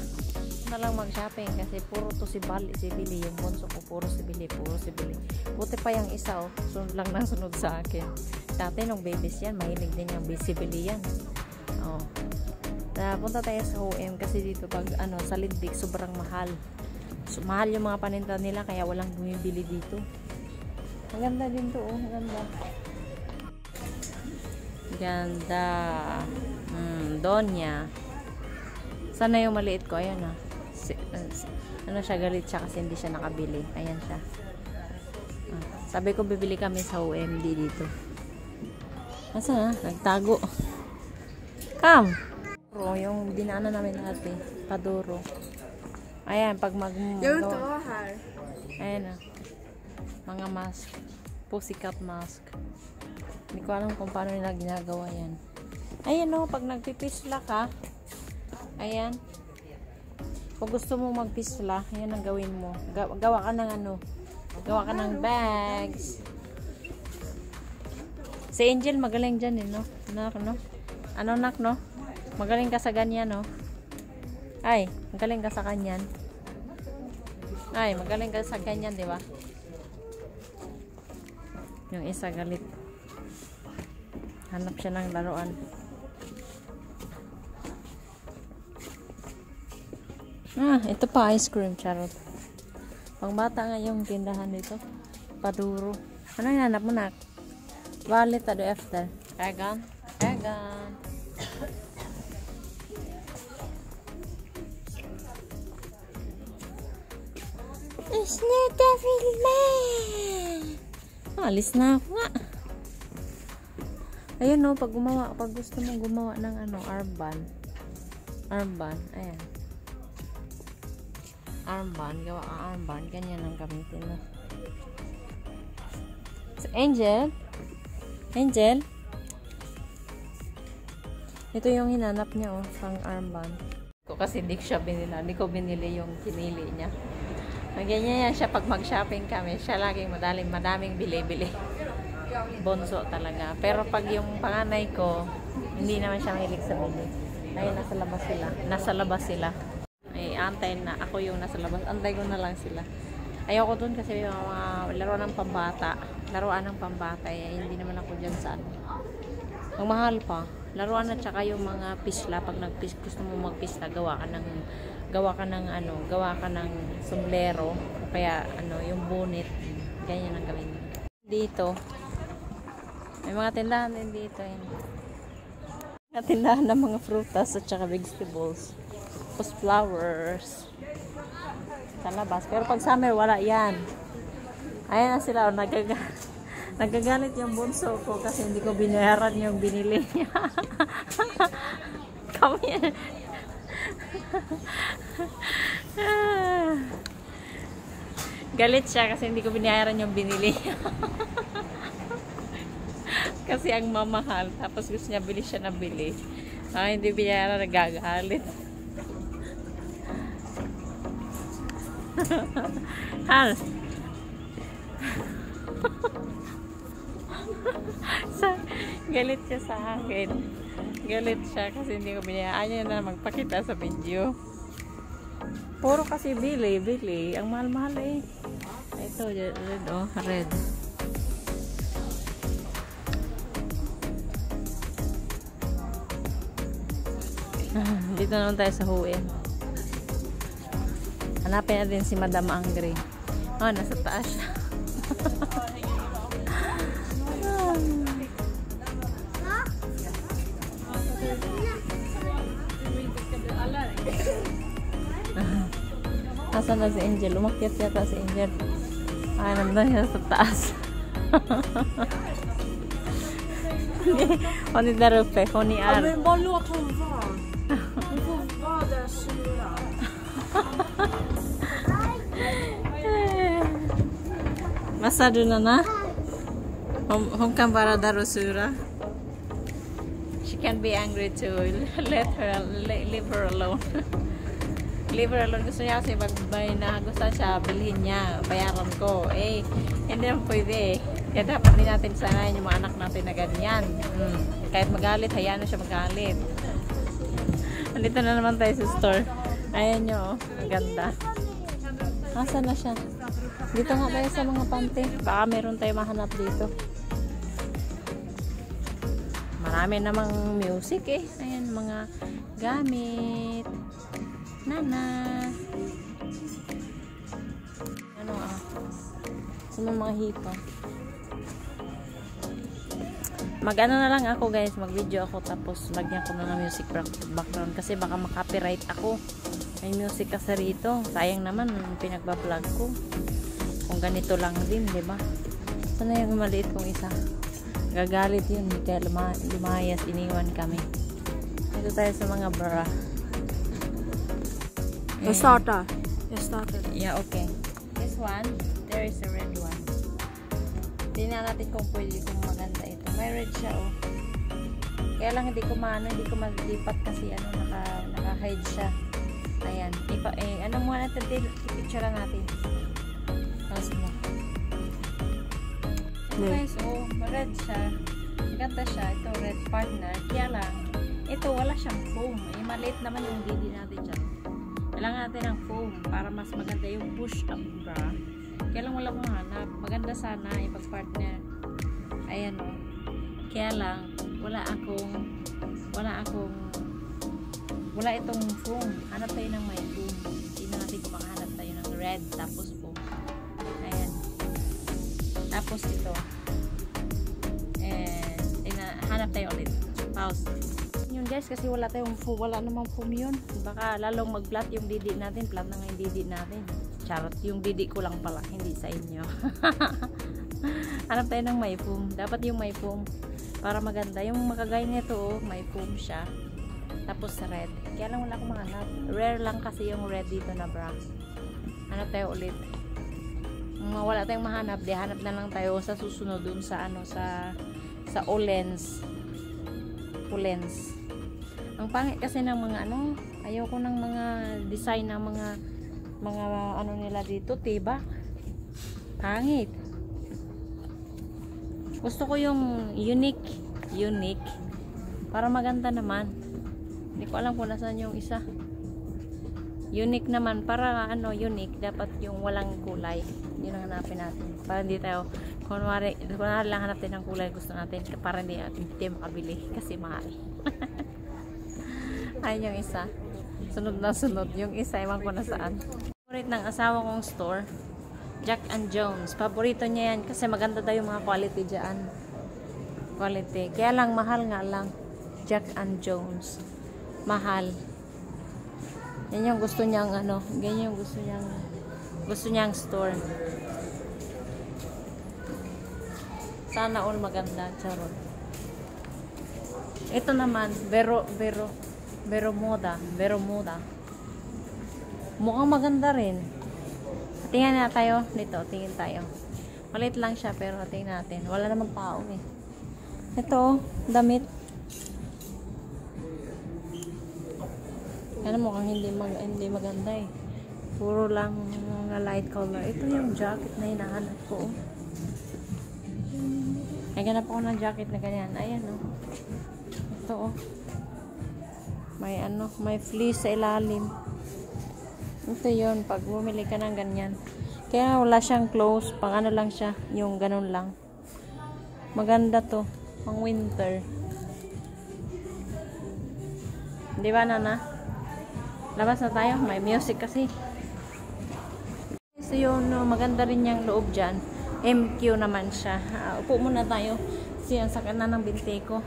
Na lang mag-shopping kasi puro to si Billy. Yung bunso ko, puro si Billy. Buti pa yung isa, oh. Sunod lang nang sunod sa akin. Dati nung babies yan, mahilig din yung si Billy yan. Oh. Punta tayo sa OM kasi dito pag sa Lindex, sobrang mahal. So, mahal yung mga paninda nila kaya walang bumibili dito. Ang ganda din to, oh. Ang ganda. Ganda. Donya. Sana yung maliit ko. Ayan na. Siya, galit siya kasi hindi siya nakabili. Ayan siya. Sabi ko bibili kami sa OMD dito. Asa na? Nagtago. Come! Yung dinaanan namin natin. Paduro. Ayan, pag ayan na. Mga mask. Pussycat mask. Hindi ko alam kung paano nila ginagawa yan. Ayan o, pag nagpipisla ka, ayan. Kung gusto mo magpisla, ayan ang gawin mo. Gawa ka ng gawa ka ng bags. Si Angel magaling dyan eh, no? Nak, no? Magaling ka sa ganyan, no? Ay, magaling ka sa kanyan. Ay, magaling ka sa ganyan, di ba? Yung isa galit. Hanap siya ng laruan. Ito pa ice cream, charot. Pang bata nga yung tindahan dito. Paduro. Ano yung hanap mo, nak? Wallet ado after. Egan. It's not every man. Alis na ako nga. Ayan no, pag gusto mong gumawa ng armband, ayan. Gawa ang armband, ganyan ang gamitin mo. So, Angel, ito yung hinanap niya, oh, pang armband. Kasi hindi ko binili yung pinili niya. Ganyan yan siya pag mag-shopping kami, siya laging madaming bili-bili. Bonso talaga. Pero pag yung panganay ko, hindi naman siya mahilig sa bili. Ay, nasa labas sila. Ay, antay na. Ako yung nasa labas. Antay ko na lang sila. Ayoko dun kasi yung mga laruan ng pambata. Hindi naman ako dyan sa ang mahal pa. Laruan at saka yung mga pisla. Pag gusto mo magpisla, gawa ka ng sombrero. Kaya, yung bonnet. Ganyan ang gawin. Dito. May mga tindahan din dito. Mga tindahan ng mga frutas at saka vegetables. Tapos flowers. Sa labas. Pero pag summer, wala yan. Ayan na sila. Nagagalit yung bunso ko kasi hindi ko binayaran yung binili niya. Come here. Galit siya kasi hindi ko binayaran yung binili niya. Kasi ang mamahal. Tapos gusto niya bili siya na bili. Hindi binayaran, nagagalit. Hal. Galit siya sa akin. Galit siya kasi hindi ko binayaran. Ayaw na magpakita sa video. Puro kasi bili. Ang mahal-mahal eh. Ito, red oh. Red. Dito naman tayo sa Huway. Hanapin natin si Madam Angry. Nasa taas siya. Asa na si Angel? Umakyat yata si Angel. Ay, nandun siya sa taas. Hon är där uppe, hon Ja, är... men bara låt hon vara. Hon får vara där och sura. Vad sa du, Nana? Hon kan vara där och sura. She can be angry too. Leave her alone. Leave her alone. Gusto niya kasi magbay na gusto siya, bilhin niya, bayaran ko. Eh, hindi naman pwede eh. Kaya dapat din natin sanayin yung mga anak natin na ganyan. Kahit magalit, hayaan na siya magalit. Andito na naman tayo sa store. Ayan nyo, ang ganda. Nasaan na siya? Dito nga tayo sa mga panty. Baka meron tayo mahanap dito. Marami namang music eh. Ayan, mga gamit. Nana. Ano ah? Sa mga hipa. Mag-ano na lang ako guys, mag-video ako tapos lagyan ko na ng music background kasi baka makapiright ako. May music kasi rito. Sayang naman pinagbablog ko. Kung ganito lang din, 'di ba? Sana yung maliit kong isa. Gagalit 'yun, kaya lumayas, iniwan kami. Dito tayo sa mga bra. Jag startar. Yeah, okay. This one, there is a red one. Tingnan natin kung pwede kung maganda ito. May red siya oh. Kaya lang hindi ko malipat kasi ano naka-hide siya. Ayan. Ano muna natin i-picture natin. Tapos mo. Okay, so red siya. Ganda siya. Ito red partner. Kaya lang ito wala siyang foam. Maliit naman yung didi natin dyan. Kailangan natin ng foam para mas maganda yung push-up bra. Kaya lang wala kong hanap. Maganda sana ipag-partner. Ayan o. Kaya lang, wala itong foam. Hanap tayo ng may foam. Tingnan natin kung makahanap tayo ng red tapos foam. Ayan. Tapos ito. And hanap tayo ulit. Pause. Yun guys, kasi wala tayong foam. Wala namang foam yun. Baka lalong mag-flat yung didi natin. Flat na nga yung didi natin. Charot, yung didi ko lang pala, hindi sa inyo. Hanap tayo ng may foam. Dapat yung may foam para maganda. Yung makagay nito, oh, may foam siya. Tapos red. Kaya lang wala akong mahanap. Rare lang kasi yung red dito na bra. Hanap tayo ulit. Kung wala tayong mahanap, di hanap na lang tayo sa susunod dun sa ano, sa Olens. Ang pangit kasi ng mga ano, ayoko ng mga design ng mga ano nila dito, tibak. Pangit. Gusto ko yung unique para maganda naman. Hindi ko alam kung nasaan yung isa. Unique naman, para ano, unique dapat yung walang kulay. Yun ang hanapin natin. Para hindi tayo kunwari lang hanapin ng kulay gusto natin para hindi makabili kasi mahal. Ayun yung isa. Sunod na sunod. Yung isa, ewan ko na saan. Favorite ng asawa kong store, Jack and Jones. Paborito niya yan kasi maganda daw yung mga quality dyan. Quality. Kaya lang, mahal nga lang. Jack and Jones. Mahal. Yan yung gusto niyang ano. Yan yung gusto niyang store. Sana all maganda. Charot. Ito naman, Vero Moda. Mukhang maganda rin. Tingnan na tayo nito. Tingin tayo. Maliit lang siya pero tingnan natin. Wala namang tao eh. Ito, damit. Ano mukhang hindi maganda eh. Puro lang na light color. Ito yung jacket na hinahanap ko. Ay, ganap ako ng jacket na ganyan. Ayan oh. Ito oh. May fleece sa ilalim. Ito yun, pag bumili ka ng ganyan. Kaya wala siyang close, pang ano lang siya, yung ganun lang. Maganda to, pang winter. Di ba, Nana? Labas na tayo, may music kasi. So yun, maganda rin yung loob dyan. MQ naman siya. Upo muna tayo. Kasi ang sakit na ng binti ko.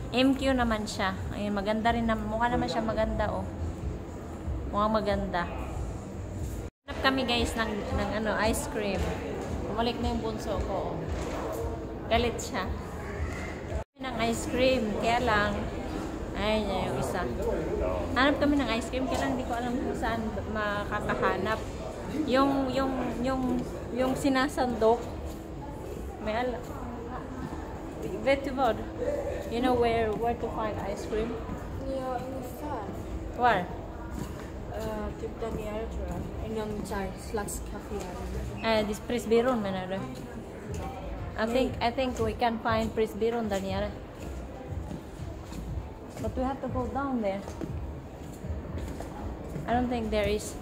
MQ naman siya. Ayun, maganda rin. Mukha naman siya maganda, oh. Mukhang maganda. kami guys ng ano, ice cream. Bumalik na yung bunso ko. Galit siya. Ng ice cream, kaya lang ay yung isa. Hanap kami ng ice cream, kaya lang hindi ko alam kung saan makakahanap. Yung sinasandok. May alam. Vetibod. You know where to find ice cream? Yeah, in the sun. Where? Typ där nere tror jag. I någon slags café. This Prisbiron menar du? I think we can find Prisbiron där nere. But we have to go down there. I don't think there is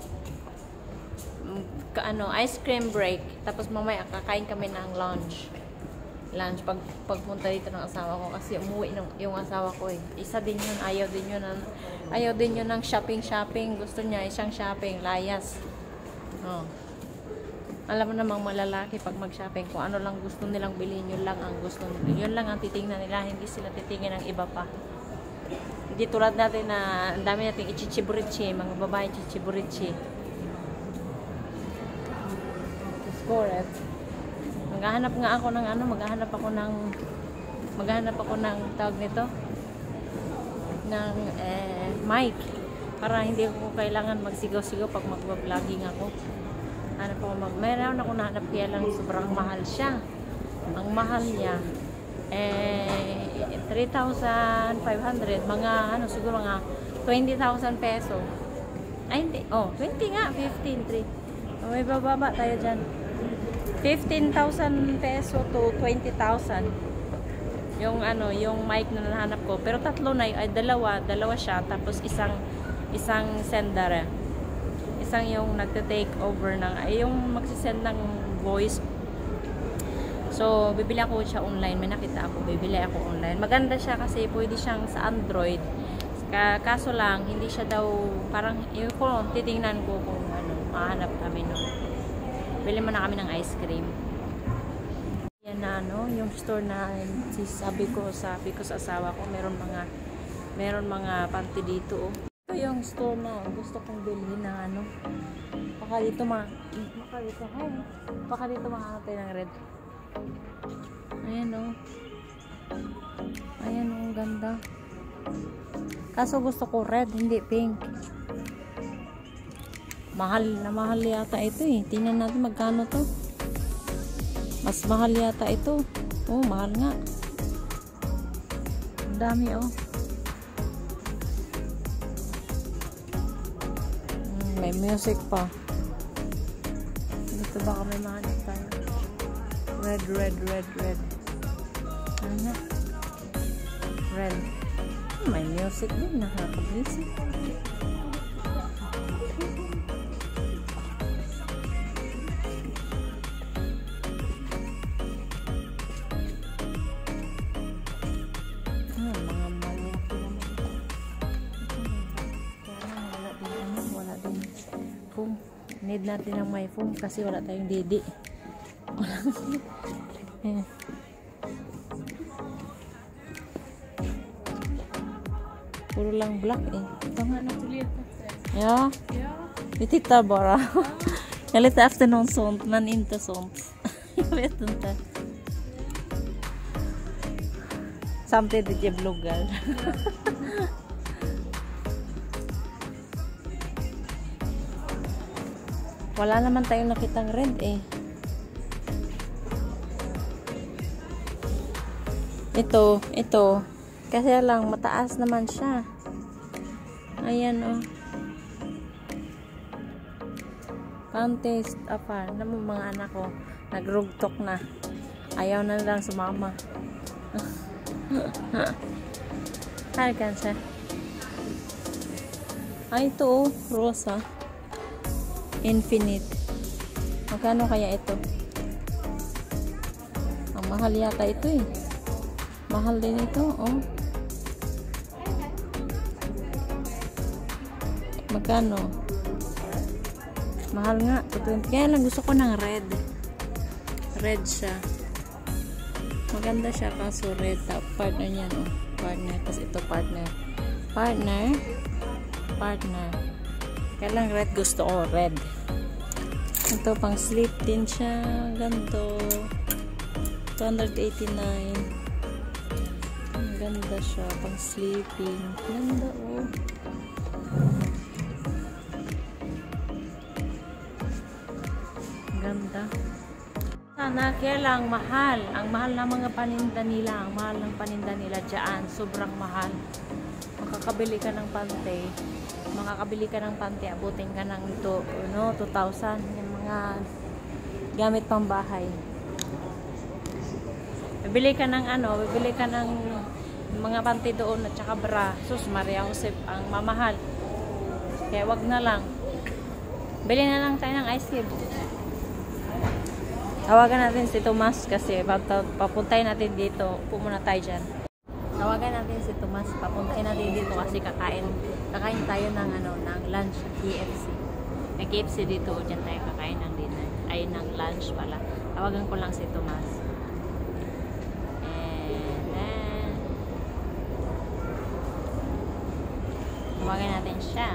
ice cream break. Tapos mamaya kakain kami ng lunch pagpunta dito ng asawa ko kasi umuwi yung asawa ko eh. Isa din yun, ayaw din yun ng shopping. Gusto niya isang shopping, layas. Oh. Alam mo namang malalaki pag mag-shopping, kung ano lang gusto nilang bilhin, yun lang ang titingnan nila, hindi sila titingin ng iba pa. Hindi tulad natin na ang dami nating ichichiburichi, mga babae chichiburichi. Score it. Maghahanap ako ng tawag nito ng mic para hindi ko kailangan magsigaw-sigaw pag mag-vlogging ako. Meron ako nahanap, kaya lang sobrang mahal siya. Ang mahal niya 3,500, mga siguro nga 20,000 peso. Ay hindi, 20 nga, 15, 3. May bababa tayo dyan. 15,000 peso to 20,000 yung mic na nahanap ko, pero tatlo na ay dalawa siya, tapos isang sender, isang yung nagte-take over yung magsisend ng voice. So bibili ako siya online, may nakita ako, bibili ako online. Maganda siya kasi pwede siyang sa Android, kaso lang hindi siya daw parang titingnan ko kung mahanap kami bili muna kami ng ice cream. Yan na yung store na sabi ko sa asawa ko, meron mga panty dito. Ito yung store na gusto kong bilhin ng baka dito makahanap tayo ng red. Ayan ang ganda. Kaso gusto ko red, hindi pink. Mahal yata ito eh. Tingnan natin magkano to. Mas mahal yata ito. Oh, mahal nga. Ang dami may music pa. Dito baka may mahanap tayo. Red. Ano nga? Red. May music din. Nakaka-music. Need natin ng may foam kasi wala tayong didi. Puro lang black eh. Ito nga natuloy. Ja. Vi tittar bara. Jag letar efter någon sånt, men inte sånt. Jag vet inte. Samtidigt jag vloggar. Wala naman tayong nakitang red eh. Ito. Kasi lang mataas naman siya. Ayan Panties apa naman mga anak ko. Nagrugtok na. Ayaw na lang sumama. Halkan siya. Ay, ito rosa. Infinite. Magkano kaya ito? Ang mahal yata ito eh. Mahal din ito, Magkano? Mahal nga. Kaya lang gusto ko ng red. Red siya. Maganda siya kaso red. Partner niya, Partner. Tapos ito partner. Partner. Kaya lang red gusto ko. Red. Ito, pang sleep din siya. Ganto. 289. Ang ganda siya. Pang sleeping. Ganda, oh. Ganda. Sana, kaya lang mahal. Ang mahal ng mga paninda nila. Ang mahal ng paninda nila dyan. Sobrang mahal. Makakabili ka ng pante. Abutin ka ng 2,000. Yung mga gamit pang bahay. Bibili ka ng mga pante doon at saka bra. Sus, Maria Josep, ang mamahal. Kaya wag na lang. Bili na lang tayo ng ice cream. Tawagan natin si Tomas kasi papuntahin natin dito. Upo muna tayo dyan. Tawagan natin si Tomas. Papuntahin natin dito kasi kakain tayo ng lunch sa KFC. May KFC dito. Diyan tayo kakain ng dinner. Ay, ng lunch pala. Tawagan ko lang si Tomas. And then tawagan natin siya.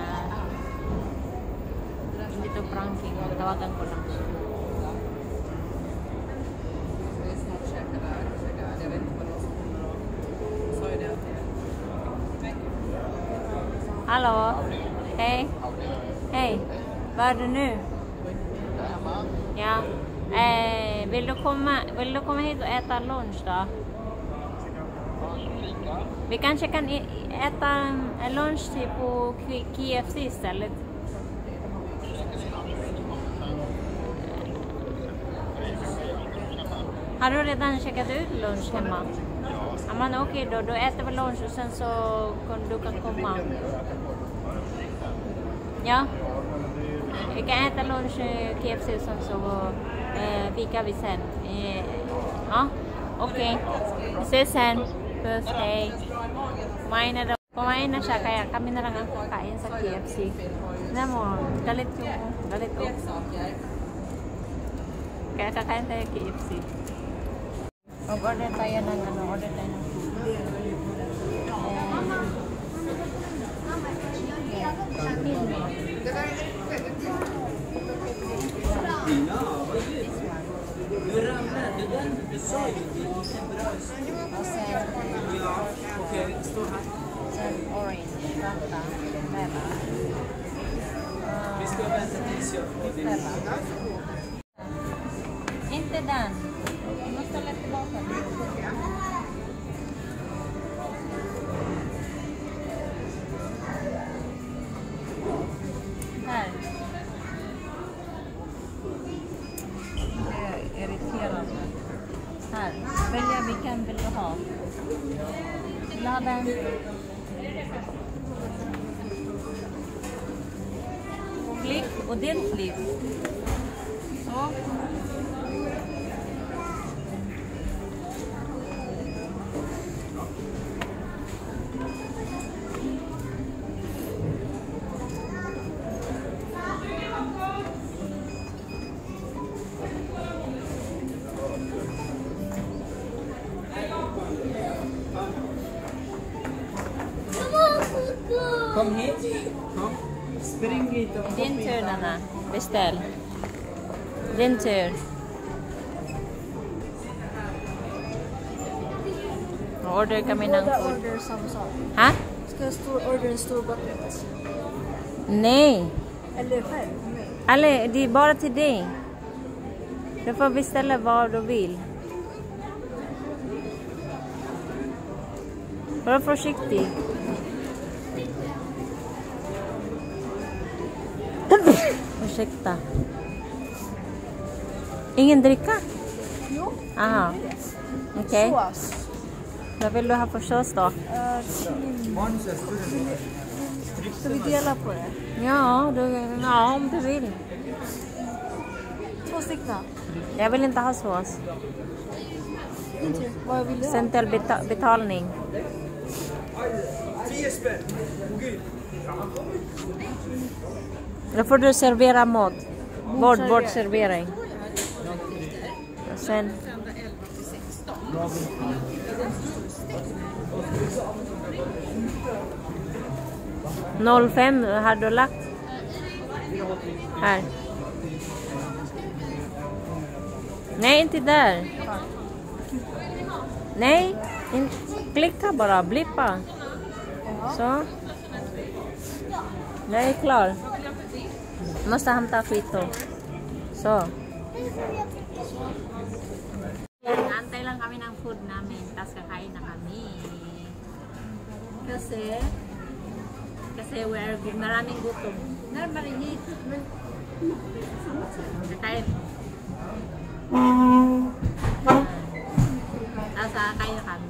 Hindi to pranking. Tawagan ko lang siya. Hallå? Hej. Hej. Vad är det nu? Ja. Vill du komma hit och äta lunch då? Vi kanske kan äta lunch på KFC istället. Har du redan checkat ut lunch hemma? Ja, men okej då äter vi lunch och sen så du kan komma. Ja. Vi kan äta lunch KFC och sen så fikar vi sen. Ja, okej. Vi ses sen. Puss, hej. Kumain na siya, kaya kami na lang ang kakain sa KFC. Alam mo, galit ko. Kaya kakain tayo KFC. Order tayo ng orange, Fanta, Bella. Inte den. Du måste ställa tillbaka den. Här. Det är irriterande. Här. Välja vilken vill du ha. Vill du ha den? Klick ordentligt. Så. Kom hit. Kom. Spring hit. Din tur, Anna. Beställ. Din tur. Order kami ng food. Order samma sak. Ha? Ska jag order en stor bucket? Nej. Eller själv? Eller, det är bara till dig. Du får beställa vad du vill. Var försiktig. Ursäkta. Ingen dricka? Jo. Aha. Okej. Sås. Vad vill du ha för sås då? Ska vi dela på det? Ja, om du vill. 2 stycken. Jag vill inte ha sås. Vad vill du ha? Sen till betalning. 10 spänn. Då får du servera mat. Bordservering. Och sen... .05 har du lagt? Här. Nej, inte där. Nej, klicka bara, blippa. Så. Jag är klar. Måste hämta kvitto. Så. Antay lang kami ng food namin. Tapos kakain na kami. Kasi maraming gutom. Marinit. Kakain. Tapos kakain na kami.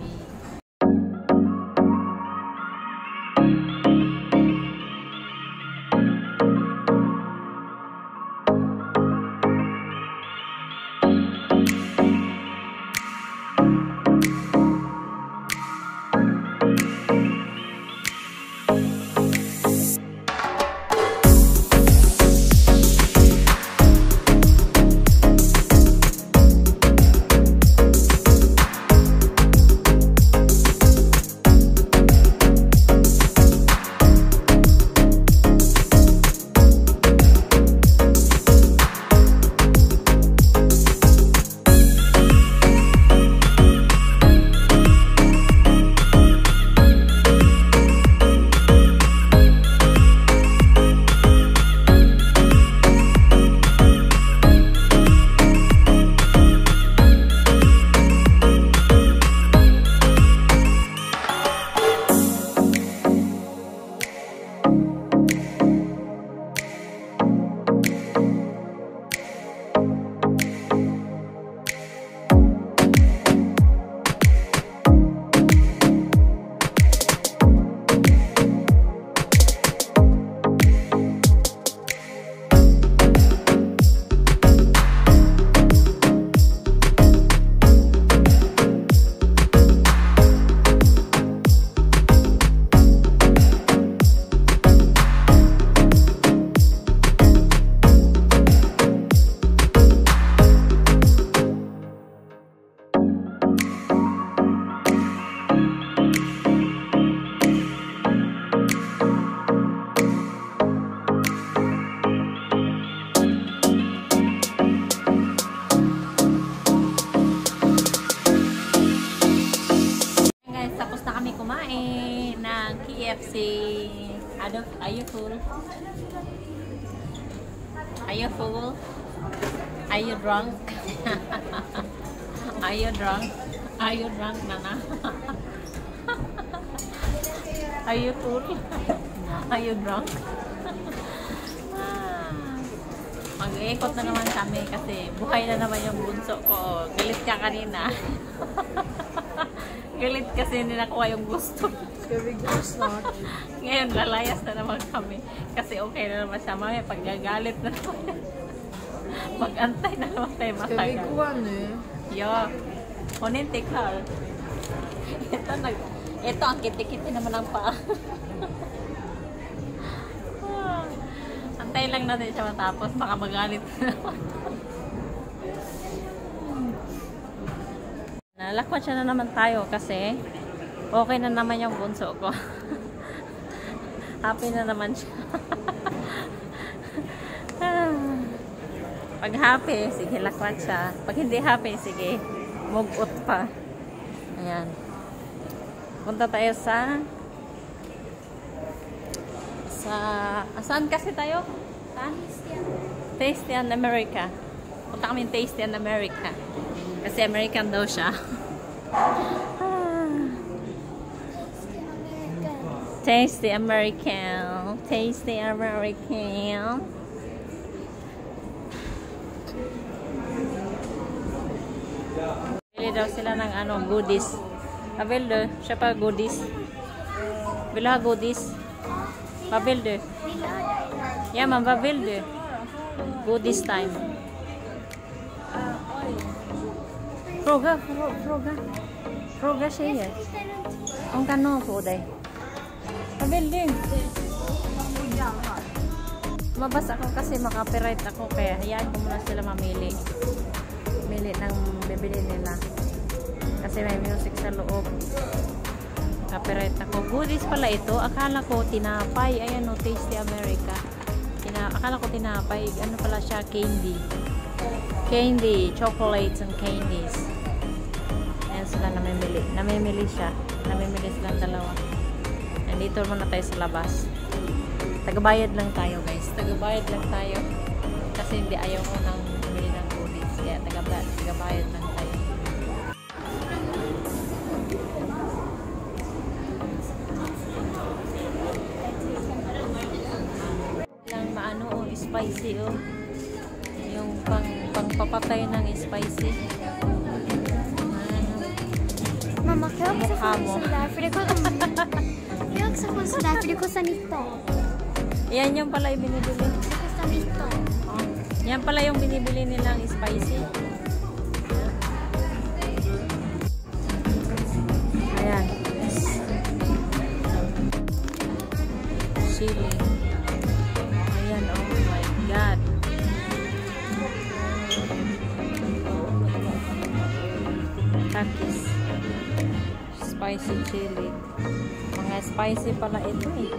KFC. Are you full? Are you full? Are you drunk? Are you drunk? Are you drunk, Nana? Are you full? Are you drunk? Mag-iikot na naman kami kasi buhay na naman yung bunso ko. Galit ka kanina. Galit kasi hindi nakuha yung gusto. Ngayon lalayas na naman kami. Kasi okay na naman siya. Mamaya paggagalit na naman. Mag-antay na naman tayo matagal. Yo. Honente Carl. Ito ang kiti-kiti naman ang paa. Antay lang natin siya matapos. Baka magalit na naman. Nalakwat siya na naman tayo kasi okay na naman yung bunso ko. Happy na naman siya. Pag happy, sige lakwat siya. Pag hindi happy, sige mugot pa. Ayan. Punta tayo saan kasi tayo? Saan? Tasty and America. Punta kami Tasty and America. Kasi American daw siya. Tasty American. Tasty American. Bili daw sila ng goodies. Vad du? Köpa godis. Vill du ha godis? Vad vill du? Ja, men vad vill du? Godis time. Fråga tjejer. Om kan nå på dig. Vad vill du? Mabasa ako kasi makapiright ako kaya hayaan ko muna sila mamili. Mili ng bibili nila. Kasi may music sa loob. Copyright ako. Goodies pala ito. Akala ko tinapay. Ayan o, Tasty America. Akala ko tinapay. Ano pala siya? Candy. Candy, chocolates and candies. Ayan sila namimili. Namimili siya. Namimili silang dalawa. Nandito muna tayo sa labas. Tagabayad lang tayo, guys. Tagabayad lang tayo. Kasi hindi ayaw ko nang bumili ng goodies. Kaya tagabayad lang tayo. Lang maano, oh, spicy, oh. Yung pangpapatay ng spicy. Mamma, kan jag också Mukha mo. få sådär? För det kostar... Kan jag också få sådär? För det kostar 19. Yan yung pala yung binibili. Det kostar 19. Oh. Yan pala yung binibili nilang spicy. Ayan. Chili. Ayan, oh my God. Takis. Spicy chili. Mga spicy pala ito eh.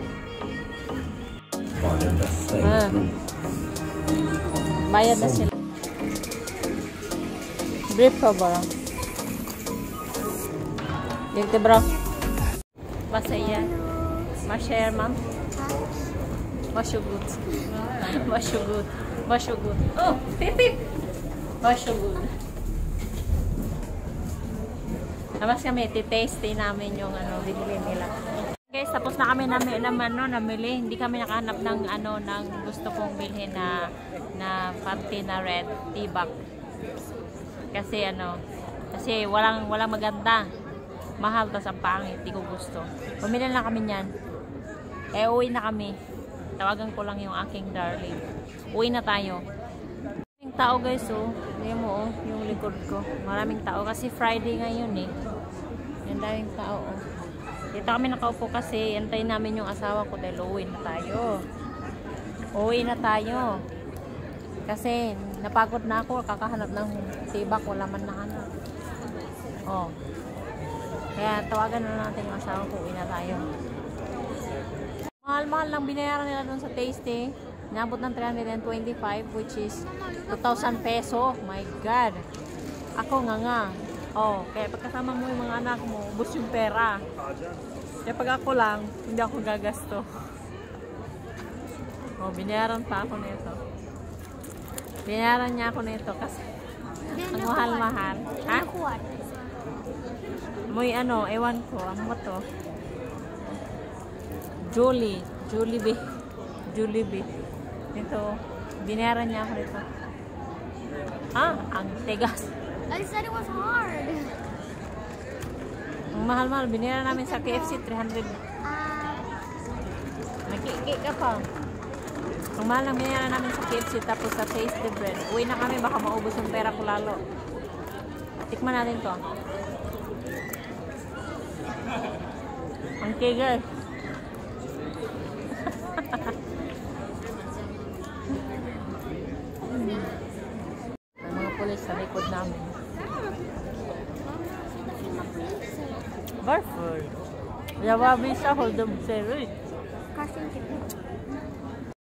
Bayad na sila. Brief ka ba? Dito bro. Masaya. Ma-share ma'am. Varsågod. Varsågod. Varsågod. Oh, pip pip. Varsågod. Tapos kami, titaste namin yung ano, binili nila. Guys, tapos na kami namili. Hindi kami nakahanap ng ano, ng gusto kong bilhin na panty na red tibak. Kasi ano, kasi walang maganda. Mahal, tas ang pangit, hindi ko gusto. Bumili na kami niyan. Uwi na kami. Tawagan ko lang yung aking darling. Uwi na tayo. Maraming tao guys, oh. Hindi mo, oh, yung likod ko. Maraming tao kasi Friday ngayon eh. Yan daming tao, oh. Dito kami nakaupo kasi antayin namin yung asawa ko dahil uwi na tayo. Uwi na tayo. Kasi napagod na ako, kakahanap ng tibak, wala man na hanap. Oh. Kaya tawagan na natin yung asawa ko, uwi na tayo. Mahal-mahal lang binayaran nila doon sa Tasty. Inabot ng 325 which is 2,000 peso. My God. Ako nga. Oh, kaya pagkasama mo yung mga anak mo, ubos yung pera. Kaya pag ako lang, hindi ako gagasto. Oh, binayaran pa ako nito. Binayaran niya ako nito kasi ang mahal-mahal. Ha? Muy ano, ewan ko. Ano ba to? Jollibee. Ito, binayaran niya ako nito. Ah, ang tigas. I said it was hard. Ang mahal-mahal, binayaran namin sa KFC 300. Nakiki ka pa. Ang mahal lang binayaran namin sa KFC tapos sa Tasty Bread. Uwi na kami, baka maubos yung pera ko lalo. Tikman natin to. Ang kigal. May mga pulis sa likod namin. Varför? Jag visa hold them ser ut.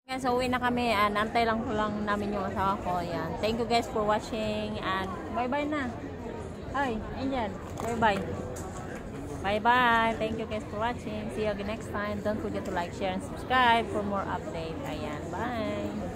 Guys, so uwi na kami. Antay lang ko lang namin yung asawa ko. Yan. Thank you guys for watching and bye-bye na. Hi, Angel. Bye-bye. Bye-bye. Thank you guys for watching. See you again next time. Don't forget to like, share, and subscribe for more updates. Ayan. Bye.